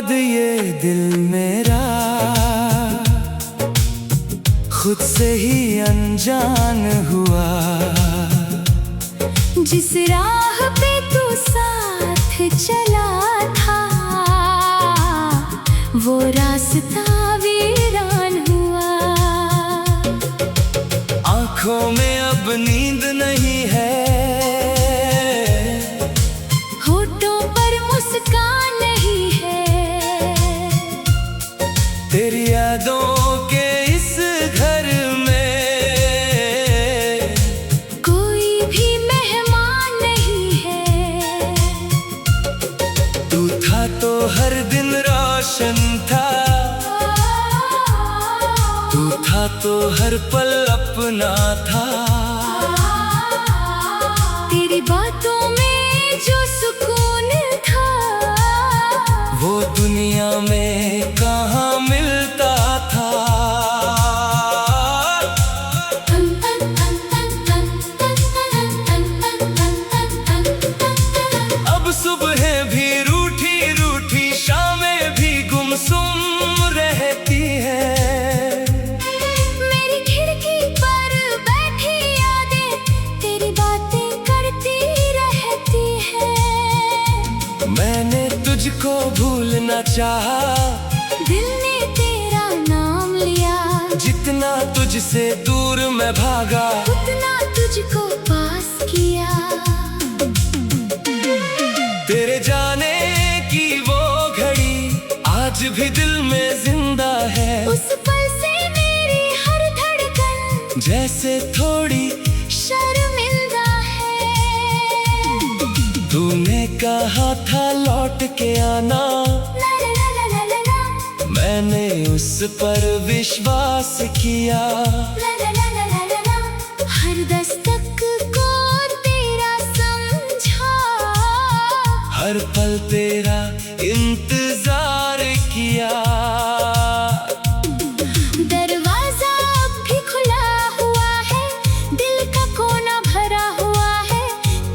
बाद ये दिल मेरा खुद से ही अनजान हुआ। जिस राह पे तू साथ चला था वो रास्ता वीरान हुआ। आंखों में अब नींद नहीं है, होठों पर मुस्कान नहीं है। तेरी यादों के इस घर में कोई भी मेहमान नहीं है। तू था तो हर दिन रोशन था, तू था तो हर पल अपना था। तेरी बातों में जो सुकून था वो दुनिया में कहाँ मिलता था। अब सुबह भी रूठी रूठी, शामें भी गुमसुम रहती है। मेरी खिड़की पर बैठी यादें तेरी बातें करती रहती है। मैंने तुझको भूलना चाहा, दिल ने तेरा नाम लिया। जितना तुझसे दूर मैं भागा उतना तुझको पास किया। तेरे जाने की वो घड़ी आज भी दिल में जिंदा है। उस पल से मेरी हर धड़कन जैसे थोड़ी शर्मिंदा है। तूने कहा था लौट के आना, ला ला ला ला ला ला ला। मैंने उस पर विश्वास किया। ला ला ला ला ला ला ला। हर दस्तक को तेरा समझा, हर पल तेरा इंतजार किया। दरवाजा अब भी खुला हुआ है, दिल का कोना भरा हुआ है।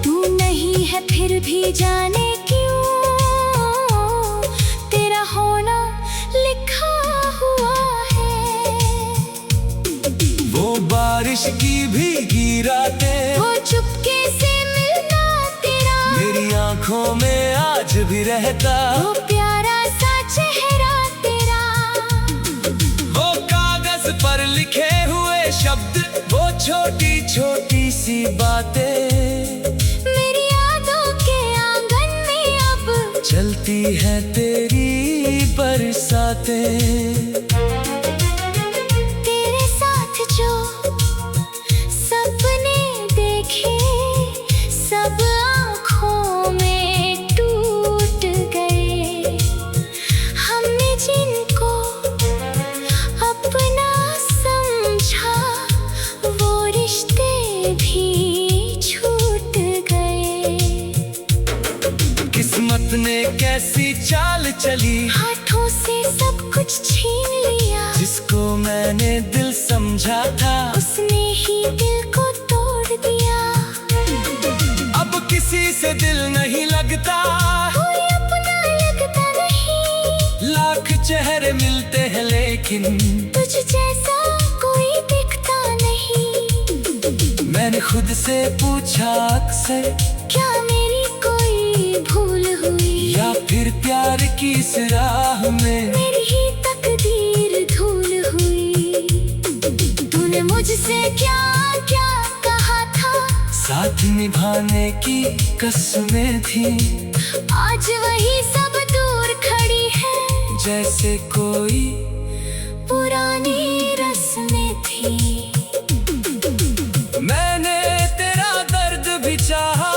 तू नहीं है फिर भी जाने क्यों तेरा होना लिखा हुआ है। वो बारिश की भीगी रातें, वो चुपके से मिलना तेरा मेरी आंखों में आज भी रहता। वो प्यारा सा चेहरा तेरा, वो कागज पर लिखे हुए शब्द, वो छोटी छोटी सी बातें मेरी यादों के आंगन में अब चलती है तेरी बरसातें। तेरे साथ जो सपने देखे सब आँखों में टूट गए। हमने जिनको अपना समझा वो रिश्ते भी छूट गए। किस्मत ने कैसी चाल चली, हाथों से सब कुछ छीन लिया। जिसको मैंने दिल समझा था उसने ही दिल को तोड़ दिया। अब किसी से दिल नहीं लगता, कोई अपना लगता नहीं। लाख चेहरे मिलते हैं लेकिन तुझ जैसा कोई दिखता नहीं। मैंने खुद से पूछा अक्सर, क्या मेरी कोई भूल हुई या फिर प्यार की इस राह में मेरी ही तकदीर धूल हुई। तूने मुझसे क्या क्या कहा था, साथ निभाने की कसमें थी। आज वही सब दूर खड़ी है जैसे कोई पुरानी रस्में थी। मैंने तेरा दर्द भी चाहा,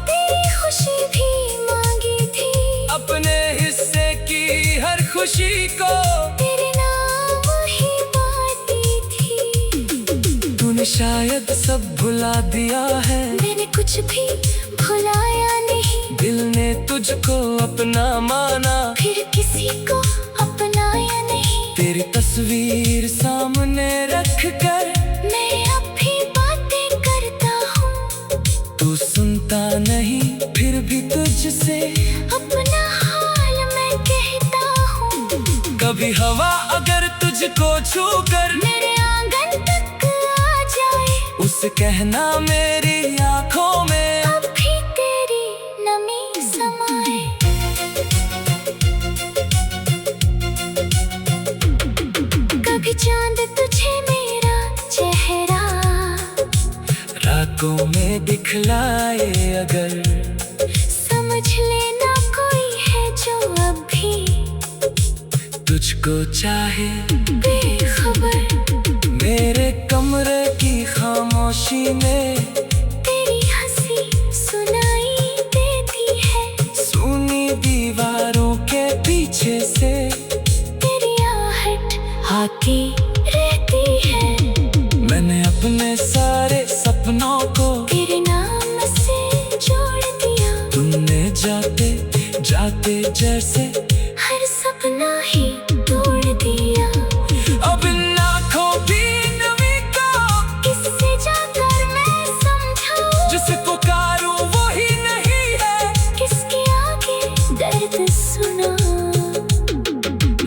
तेरी खुशी भी मांगी थी। अपने हिस्से की हर खुशी को तेरे नाम ही बांटी थी। तूने शायद सब भुला दिया है, मैंने कुछ भी भुलाया नहीं। दिल ने तुझको अपना माना, फिर किसी को अपनाया नहीं। तेरी तस्वीर सामने रख कर मैं अब भी बातें करता हूँ। तू सुनता नहीं फिर भी तुझसे अपना हाल मैं कहता ठंडी हवा अगर तुझको छू कर मेरे आंगन तक आ जाए, उसे कहना मेरी आंखों में अब भी तेरी नमी समाए। कभी चांद तुझे मेरा चेहरा रातों में दिखलाए अगर, समझ लेना कोई है जो अब भी तुझको चाहे बेखबर। मेरे कमरे की खामोशी में तेरी हंसी सुनाई देती है, सुनी दीवारों के पीछे से तेरी आहट आती रहती है। मैंने अपने सारे सपनों को तेरे नाम से जोड़ दिया, तुमने जाते जाते जैसे हर सपना ही तोड़ दिया। अब इन आँखों की नमी को किससे जाकर मैं समझाऊं, जिसे पुकारूं वो ही नहीं है, किसके आगे दर्द सुना।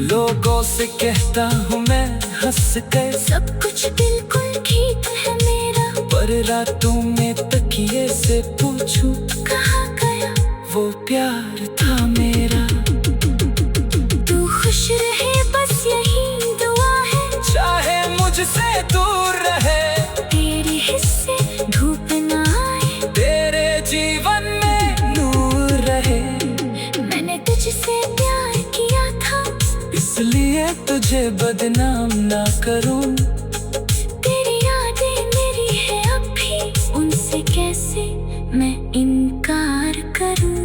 लोगों से कहता हूँ मैं हंस कर सब कुछ बिल्कुल ठीक है मेरा, पर रातों में तकिए से पूछूं कहाँ गया वो प्यार था मेरा। तू खुश रहे बस यही दुआ है, चाहे मुझसे दूर रहे, तेरे हिस्से धूप न आए, तेरे जीवन में नूर रहे। मैंने तुझसे प्यार किया था, इसलिए तुझे बदनाम ना करूं, तेरी यादें मेरी है अब भी, उनसे कैसे मैं इनकार करूं।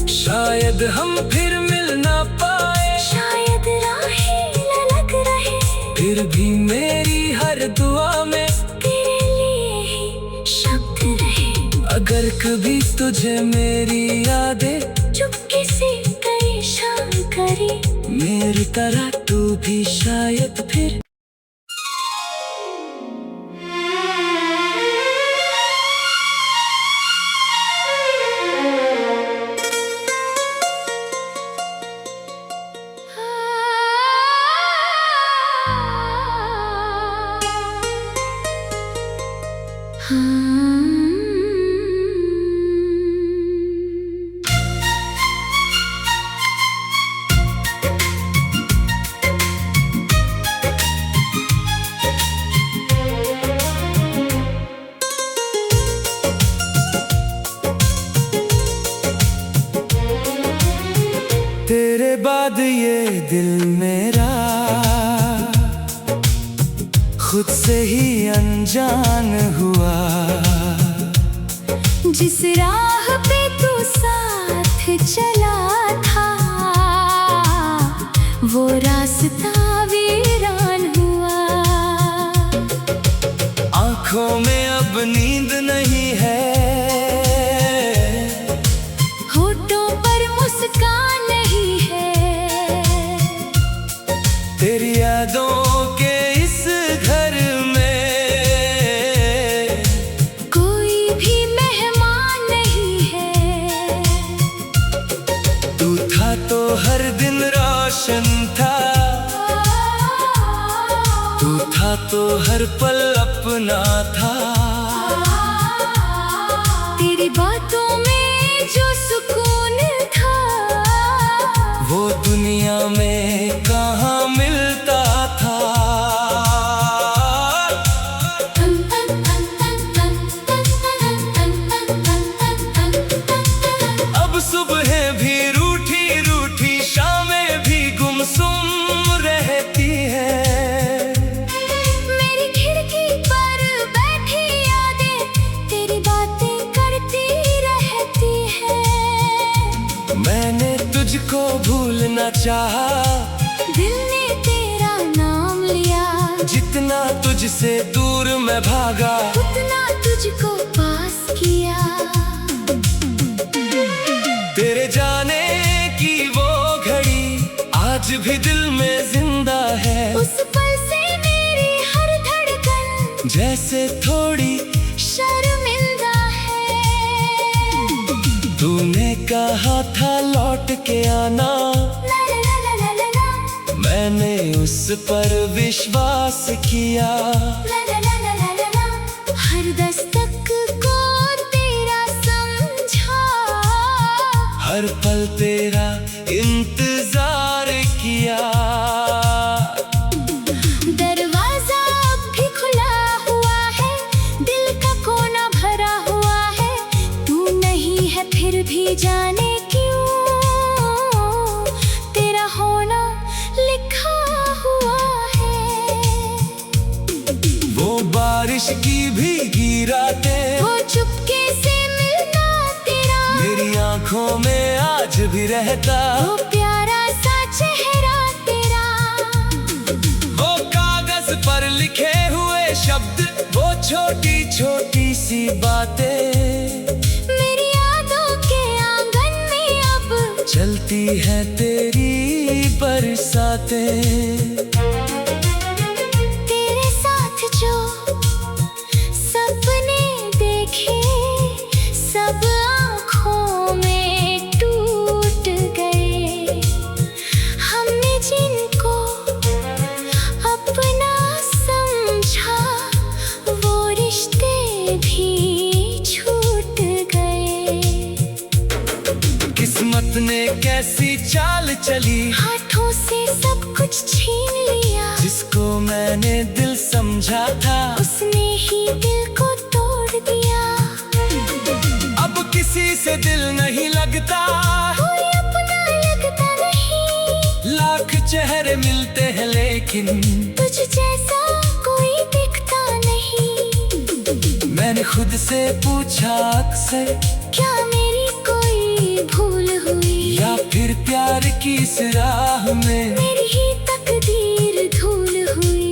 शायद हम फिर मिल ना पाए, शायद राहें अलग रहे, फिर भी मेरी हर दुआ में तेरे लिए ही शब्द रहे। अगर कभी तुझे मेरी यादें चुपके से परेशान करे, मेरी तरह तू भी शायद फिर तेरे बाद ये दिल मेरा खुद से ही अनजान हुआ। जिस राह पे तू साथ चला था, वो रास्ता वीरान हुआ। आँखों में अब नींद नहीं है, होठों पर मुस्कान नहीं है, तेरी यादों के इस घर में कोई भी मेहमान नहीं है। तू था तो हर दिन रोशन था, तू था तो हर पल अपना था। तेरी बातों में जो सुकून था, वो दुनिया में कहाँ मिलता था। अब सुबह भी रूठी रूठी, शामें भी गुमसुम रहती है। मेरी खिड़की पर बैठी यादें तेरी बातें करती रहती है। मैंने तुझको भूलना चाहा, दिल ने तेरा नाम लिया, जितना तुझसे दूर मैं भागा, उतना तुझको पास किया। तेरे जाने की वो घड़ी आज भी दिल में जिंदा है। उस पल से मेरी हर धड़कन जैसे थोड़ी शर्मिंदा है। तूने कहा था लौट के आना, ला ला ला ला ला ला। मैं मैंने उस पर विश्वास किया। ला ला ला ला ला ला ला। हर दस्तक को तेरा समझा, हर पल तेरा इंतजार किया। दरवाजा अब भी खुला हुआ है, दिल का कोना भरा हुआ है। तू नहीं है फिर भी जाने क्यों, तेरा होना लिखा हुआ है। वो बारिश की भीगी रातें, वो चुपके से मिलना तेरा, मेरी आंखों में आज भी रहता। वो प्यारा सा चेहरा तेरा, वो कागज पर लिखे हुए शब्द, वो छोटी छोटी सी बातें, मेरी यादों के आंगन में अब चलती है तेरी बरसातें। तेरे साथ जो सपने देखे, सब आँखों में टूट गए। हमने जिनको अपना समझा, वो रिश्ते भी छूट गए। किस्मत ने कैसी चाल चली, हाथों से सब कुछ छीन लिया। जिसको मैंने दिल समझा था, उसने ही दिल को तोड़ दिया। अब किसी से दिल नहीं लगता, कोई अपना लगता नहीं। लाख चेहरे मिलते हैं लेकिन तुझ जैसा कोई दिखता नहीं। मैंने खुद से पूछा अक्सर, क्या मेरी कोई भूल हुई, या फिर प्यार की इस राह में मेरी ही तकदीर धूल हुई।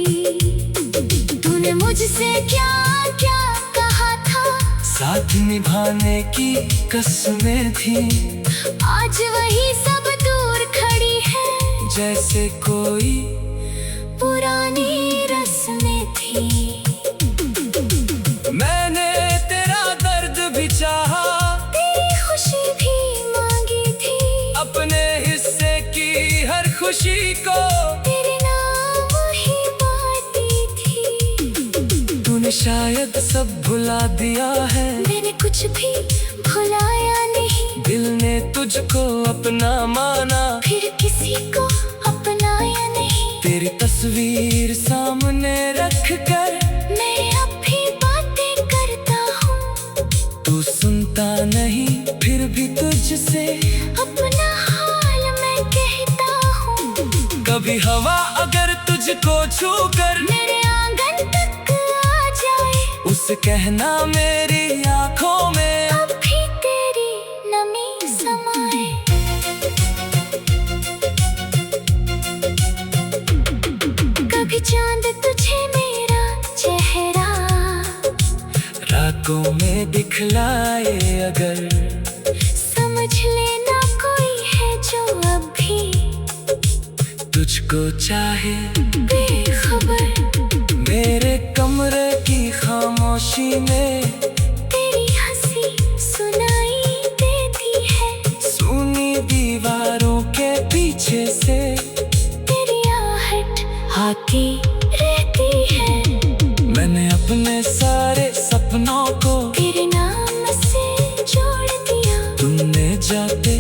तूने मुझसे क्या क्या कहा था, साथ निभाने की कसमें थी, आज वही सब दूर खड़ी है। जैसे कोई पुरानी रस्में थी। मैंने तेरा दर्द भी चाहा, तेरी खुशी भी मांगी थी, अपने हिस्से की हर खुशी को तेरे नाम ही बांटी थी। तूने शायद सब भुला दिया है, मैंने कुछ भी भुलाया नहीं। दिल ने तुझको अपना माना, फिर किसी को अपनाया नहीं। तेरी तस्वीर सामने रख कर मैं अब भी बातें करता हूँ, तू सुनता नहीं फिर भी तुझसे अपना हाल मैं कहता हूँ। कभी हवा अगर तुझको छू कर मेरे आंगन तक आ जाए, उसे कहना मेरी आंखों में अब भी तेरी नमी समाए। कभी चांद तुझे मेरा चेहरा रातों में दिखलाए, अगर समझ लेना कोई है जो अब भी तुझको चाहे। बेखबर मेरे कमरे की खामोशी में तेरी हंसी सुनाई देती है, सुनी दीवारों के पीछे से तेरी आहट आती रहती है। मैंने अपने सारे सपनों को तेरे नाम से जोड़ दिया, तुमने जाते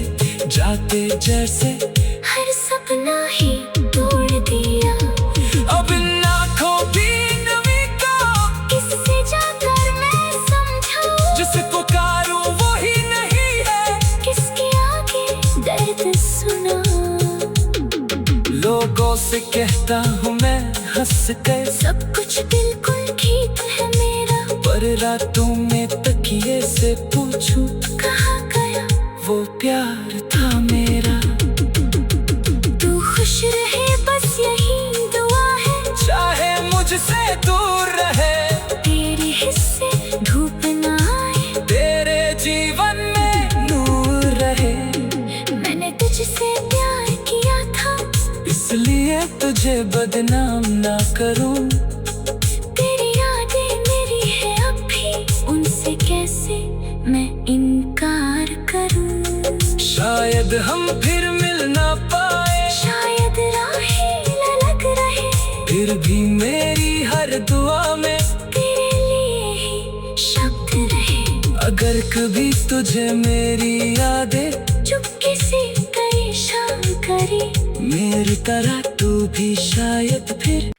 जाते जैसे हर सपना ही तोड़ दिया। अब इन आँखों की नमी को किससे जाकर मैं समझाऊं, जिसे पुकारूं वो ही नहीं है, किसके आगे दर्द सुना। लोगों से कहता हूँ मैं हंस कर, सब कुछ बिल्कुल ठीक है मेरा, पर रातों में तकिए से पूछूं कहाँ गया वो प्यार था मेरा। तू खुश रहे बस यही दुआ है, चाहे मुझसे दूर रहे, तेरे हिस्से धूप न आए, तेरे जीवन में नूर रहे। मैंने तुझसे प्यार किया था, इसलिए तुझे बदनाम ना करूं। तेरी यादें मेरी है अब भी, उनसे कैसे मैं इनकार करूं। शायद हम फिर मिल ना पाए, शायद राहें फिर भी मेरी हर दुआ में तेरे लिए ही शब्द रहे। अगर कभी तुझे मेरी यादें चुपके से परेशान करे, मेरी तरह तू भी शायद फिर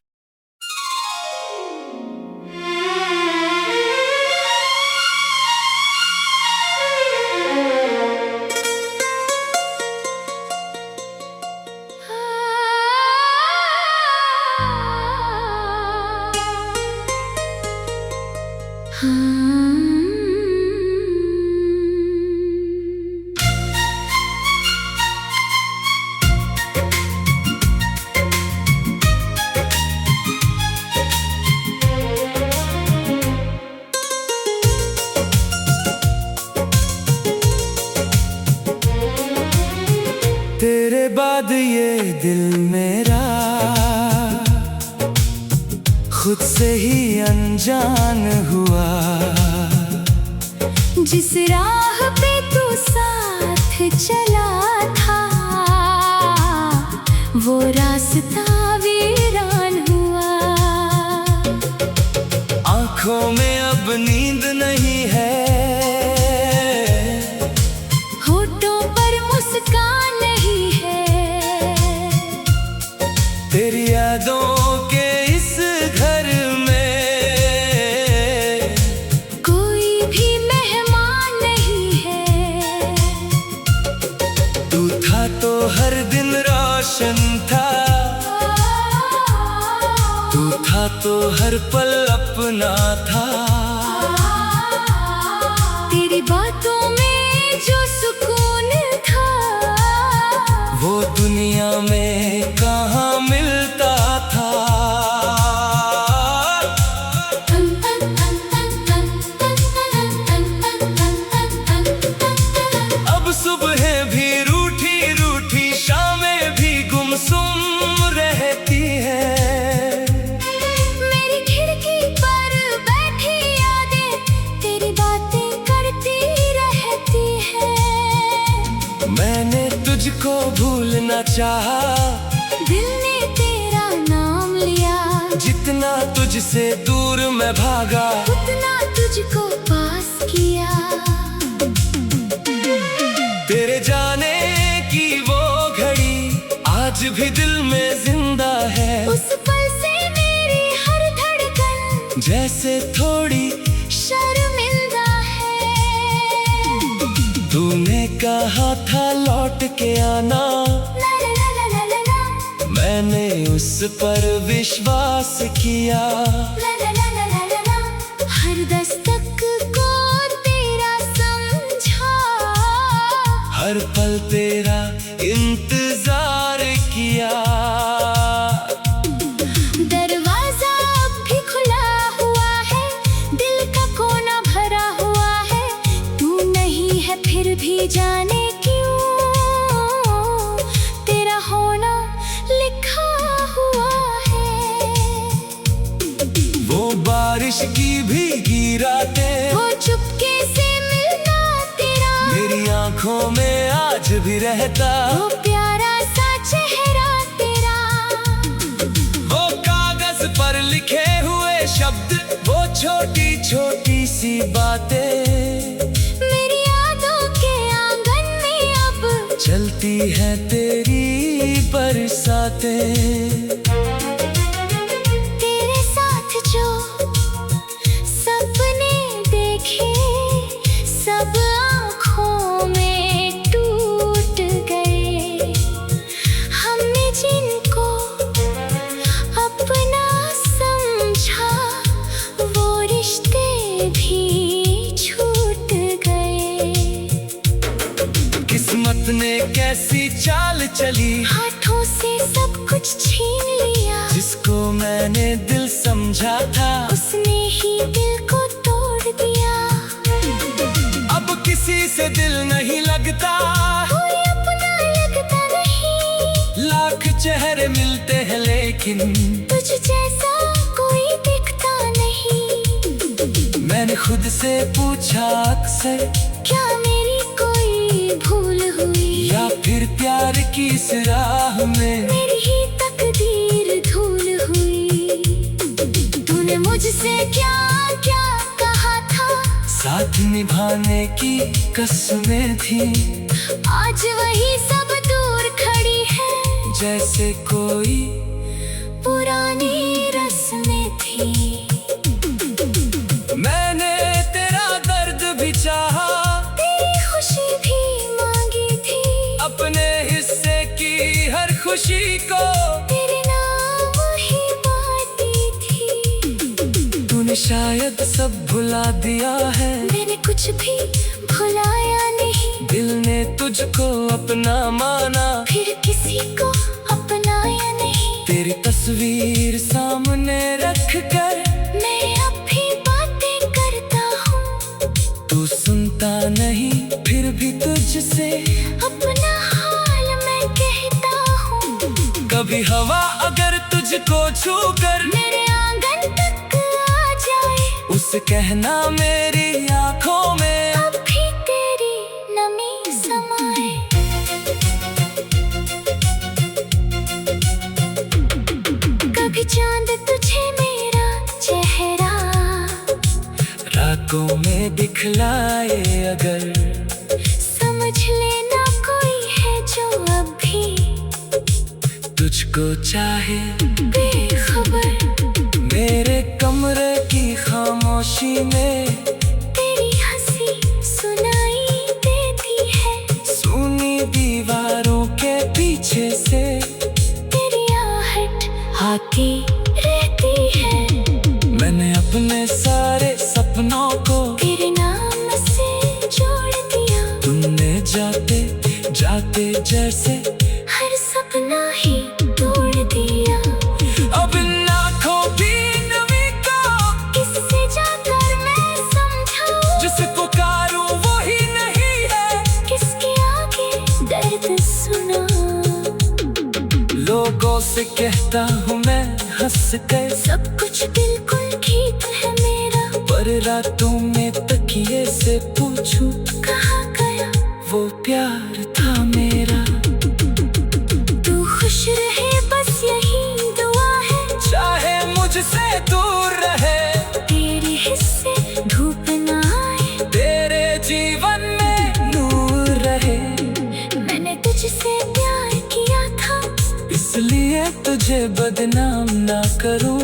तेरे बाद ये दिल मेरा खुद से ही अनजान हुआ। जिस राह पे तू साथ चला था, वो रास्ता वीरान हुआ। आंखों में अब नींद नहीं है, होठों पर मुस्कान नहीं है। तेरी यादों के इस घर में कोई भी मेहमान नहीं है। तू था तो हर दिन रोशन था, तू था तो हर पल अपना था। तेरी बातों में जो सुकून था, वो दुनिया में कहाँ मिलता था। अब सुबह भी रूठी रूठी, शामें भी गुमसुम रहती है। मेरी खिड़की पर बैठी यादें तेरी बातें करती रहती है। मैंने तुझको भूलना चाहा, दिल ने तेरा नाम लिया। जितना तुझसे दूर मैं भागा, उतना तुझको पास किया। तेरे जाने की वो घड़ी आज भी दिल में जिंदा है। उस पल से मेरी हर धड़कन जैसे थोड़ी शर्मिंदा है। तूने कहा था लौट के आना, ला ला ला ला ला ला ला। मैंने उस पर विश्वास किया। ला ला ला ला ला ला ला। हर दस्तक को तेरा समझा, हर पल तेरा इंतजार किया। दरवाजा अब भी खुला हुआ है, दिल का कोना भरा हुआ है। तू नहीं है फिर भी जाने क्यों, तेरा होना लिखा हुआ है। वो बारिश की भीगी रातें, वो चुपके से मिलना तेरा, मेरी आंखों में आज भी रहता। वो प्यारा सा चेहरा तेरा। वो कागज पर लिखे हुए शब्द, वो छोटी छोटी सी बातें, मेरी यादों के आंगन में अब चलती है तेरी बरसातें। तेरे साथ जो सपने देखे, सब आँखों में टूट गए। हमने जिनको अपना समझा, वो रिश्ते भी छूट गए। किस्मत ने कैसी चाल चली, हाथों से सब कुछ छीन लिया। जिसको मैंने दिल समझा था, उसने ही दिल को तोड़ दिया। अब किसी से दिल नहीं लगता, कोई अपना लगता नहीं। लाख चेहरे मिलते हैं लेकिन तुझ जैसा कोई दिखता नहीं। मैंने खुद से पूछा अक्सर, क्या मेरी कोई भूल हुई, या फिर प्यार की इस राह में मेरी ही तकदीर धूल हुई। तूने मुझसे क्या क्या कहा था, साथ निभाने की कसमें थी। आज वही सब दूर खड़ी है, जैसे कोई पुरानी रस्में थी। मैंने तेरा दर्द भी चाहा, तेरी खुशी भी मांगी थी, अपने हिस्से की हर खुशी को तेरे नाम ही बांटी थी। तूने शायद सब भुला दिया है, मैंने कुछ भी भुलाया नहीं। दिल ने तुझको अपना माना, फिर किसी को अपनाया नहीं। तेरी तस्वीर सामने रख कर मैं अब भी बातें करता हूँ, तू सुनता नहीं, फिर भी तुझसे अपना हाल मैं कहता हूँ। कभी हवा अगर तुझको छू कर मेरे आंगन तक आ जाए, उसे कहना मेरी आंखों में अब भी तेरी नमी समाए। कभी चांद तुझे मेरा चेहरा रातों में दिखलाए, अगर समझ लेना कोई है जो अब भी तुझको चाहे। बेखबर मेरे कमरे की खामोशी में तेरी हंसी सुनाई देती है, सुनी दीवारों के पीछे से तेरी आहट आती रहती है। मैंने अपने सारे सपनों को तेरे नाम से जोड़ दिया, तुमने जाते जाते जैसे हर सपना ही तोड़ दिया। अब इन आँखों की नमी को किससे जाकर मैं समझाऊं, जिसे पुकारूं वो ही नहीं है, किसके आगे दर्द सुना। लोगों से कहता हूँ मैं हंस कर, सब कुछ बिल्कुल ठीक है मेरा, पर रातों में तकिए से पूछूं कहाँ गया वो प्यार था मेरा। तू खुश रहे बस यही दुआ है, चाहे मुझसे दूर रहे, तेरे हिस्से धूप न आए, तेरे जीवन में नूर रहे। मैंने तुझसे प्यार किया था, इसलिए तुझे बदनाम ना करूं।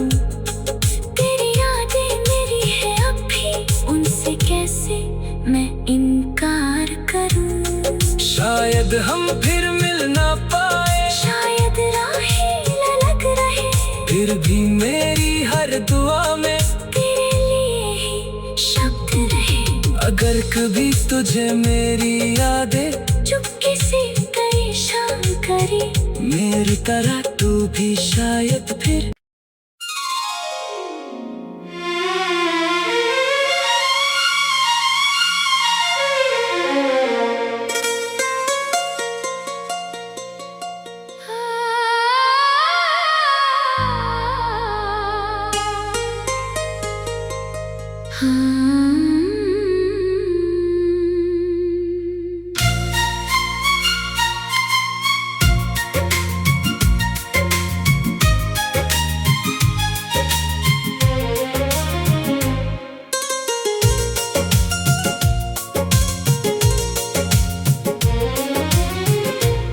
तेरी यादें मेरी है अब भी, उनसे कैसे मैं इनकार करूं। शायद हम फिर मिल ना पाए, शायद राहें अलग रहे, फिर भी मेरी हर दुआ में तेरे लिए ही शब्द रहे। अगर कभी तुझे मेरी यादें चुपके से परेशान करे, मेरी तरह तू भी शायद फिर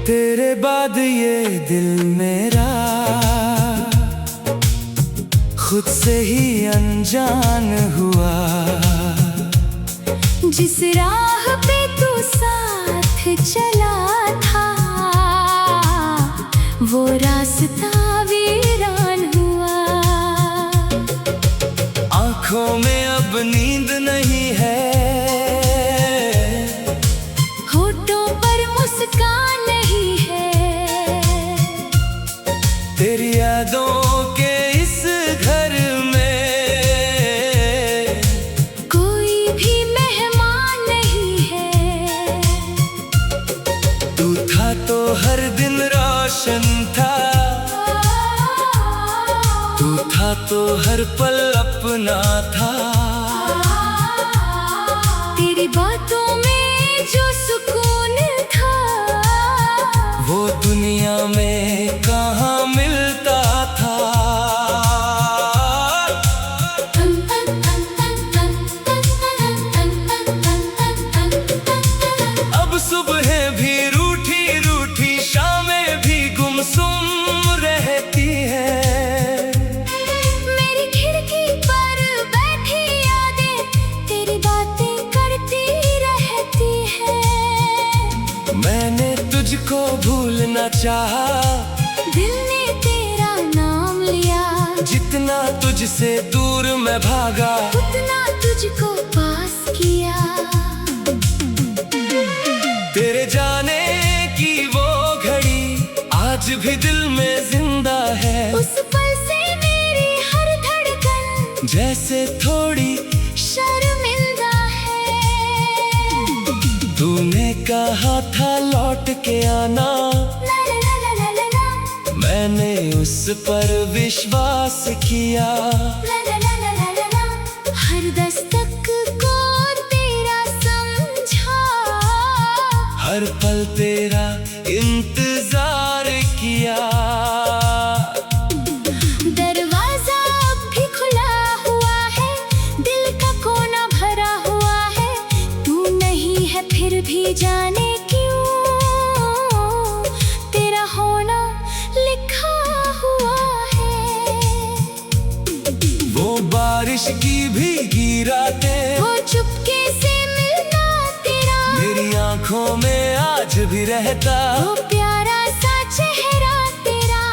तेरे बाद ये दिल मेरा खुद से ही अनजान हुआ। जिस राह पे तू साथ चला था, वो रास्ता वीरान हुआ। आँखों में अब नींद नहीं है, होठों पर मुस्कान नहीं है, तेरी यादों के इस घर में कोई भी मेहमान नहीं है। तू था तो हर दिन रोशन था, तू था तो हर पल अपना था। तेरी बातों में जो सुकून था, वो दुनिया में कहाँ मिलता था। जितना चाहा दिल ने तेरा नाम लिया, जितना तुझसे दूर मैं भागा उतना तुझको पास किया। तेरे जाने की वो घड़ी आज भी दिल में जिंदा है। उस पल से मेरी हर धड़कन जैसे थोड़ी शर्मिंदा है। तूने कहा था लौट के आना, ला ला ला ला ला ला ला। मैंने उस पर विश्वास किया। ला ला ला ला ला ला ला। हर दस्तक को तेरा समझा, हर पल तेरा इंतजार किया। दरवाजा अब भी खुला हुआ है, दिल का कोना भरा हुआ है। तू नहीं है फिर भी जाने क्यों, तेरा होना लिखा हुआ है। वो बारिश की भीगी रातें, वो चुपके से मिलना तेरा, मेरी आंखों में आज भी रहता। वो प्यारा सा चेहरा तेरा,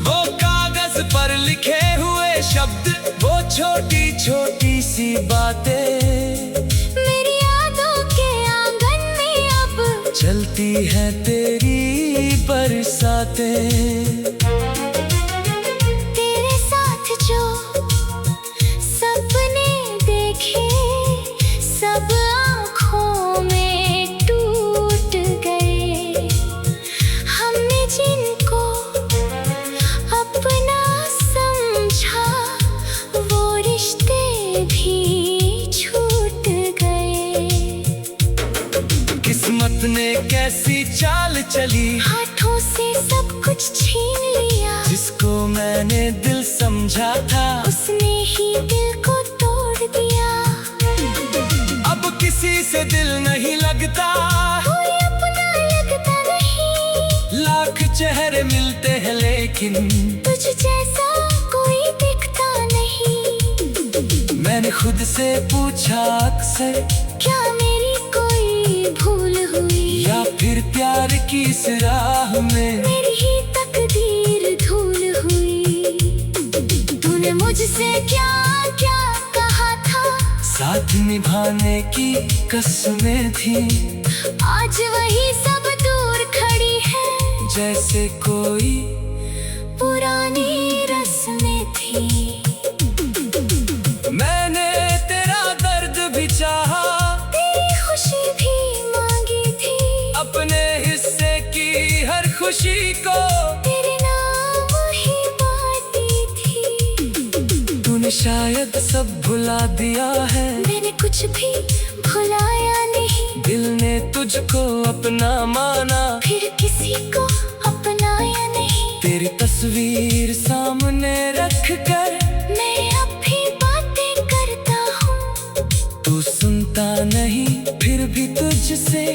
वो कागज पर लिखे हुए शब्द, वो छोटी छोटी सी बातें, मेरी यादों के आंगन में अब चलती है तेरी बरसातें। तेरे साथ जो सपने देखे सब आँखों में टूट गए। हमने जिनको अपना समझा वो रिश्ते भी छूट गए। किस्मत ने कैसी चाल चली, हाथों से सब कुछ छीन लिया। जिसको मैंने दिल समझा था उसने ही दिल को तोड़ दिया। अब किसी से दिल नहीं लगता, कोई अपना लगता नहीं। लाख चेहरे मिलते हैं लेकिन तुझ जैसा कोई दिखता नहीं। मैंने खुद से पूछा अक्सर, क्या मेरी कोई भूल हुई, या फिर प्यार की इस राह में मेरी ही तकदीर धूल हुई। तूने मुझसे क्या क्या कहा था, साथ निभाने की कसमें थी। आज वही सब दूर खड़ी है, जैसे कोई पुरानी रस्में थी। मैंने तेरा दर्द भी चाहा, तेरी खुशी भी मांगी थी। अपने हिस्से की हर खुशी को तेरे नाम ही बांटी थी। तूने शायद सब भुला दिया है, मैंने कुछ भी भुलाया नहीं। दिल ने तुझको अपना माना, फिर किसी को अपनाया नहीं। तेरी तस्वीर सामने रख कर मैं अब भी बातें करता हूँ, तू सुनता नहीं फिर भी तुझसे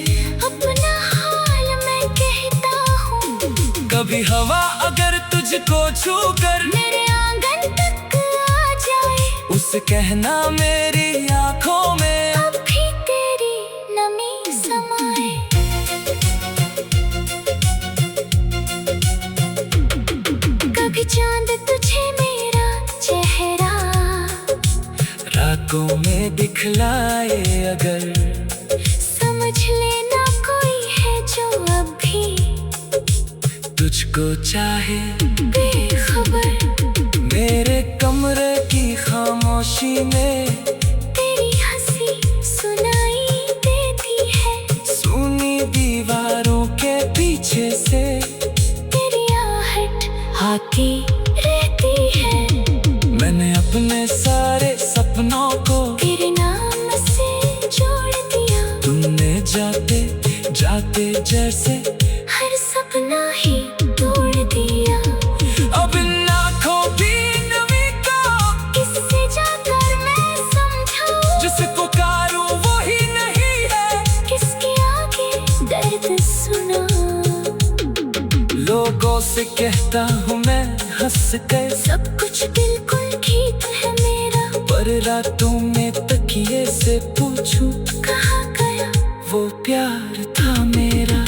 अपना हाल मैं कहता हूँ। कभी हवा अगर तुझको छू कर मेरे आंगन तक आ जाए, उसे कहना मेरी आंखों में अब भी तेरी नमी समाए। कभी चांद तुझे मेरा चेहरा रातों में दिखलाए अगर, समझ लेना कोई है जो अब भी तुझको चाहे बेखबर। मेरे कमरे की खामोशी में तेरी हंसी सुनाई देती है, सुनी दीवारों के पीछे से तेरी आहट आती रहती है। मैंने अपने सारे सपनों को तेरे नाम से जोड़ दिया, तुमने जाते जाते जैसे हर सपना ही तोड़ दिया। अब इन आँखों की नमी को किससे जाकर मैं समझाऊं, जिसे पुकारूं वो ही नहीं है, किसके आगे दर्द सुना। लोगों से कहता हूँ मैं हंस कर, सब कुछ बिल्कुल ठीक है मेरा, पर रातों में तकिए से पूछूं कहाँ गया वो प्यार था मेरा।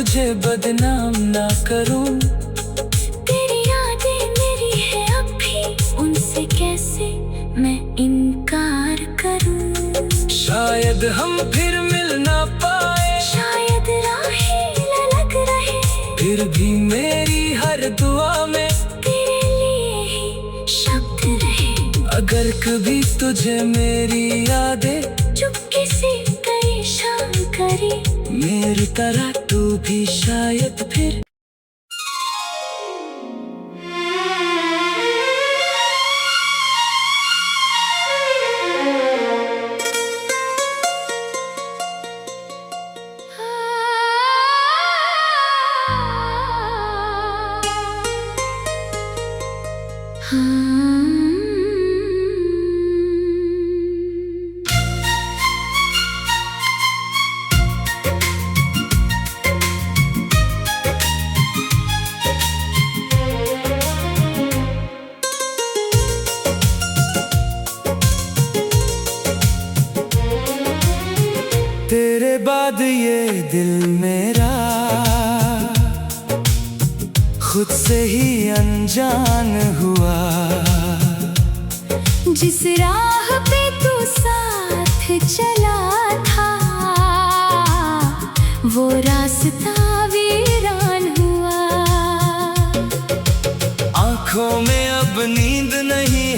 तुझे बदनाम ना करूं। तेरी यादें मेरी है अब भी, उनसे कैसे मैं इनकार करूं। शायद हम फिर मिल ना पाए, शायद राहें अलग रहे, फिर भी मेरी हर दुआ में तेरे लिए ही शब्द रहे। अगर कभी तुझे मेरी यादें चुपके से परेशान करे, मेरी तरह तू भी शायद फिर। तेरे बाद ये दिल मेरा खुद से ही अनजान हुआ। जिस राह पे तू साथ चला था, वो रास्ता वीरान हुआ। आँखों में अब नींद नहीं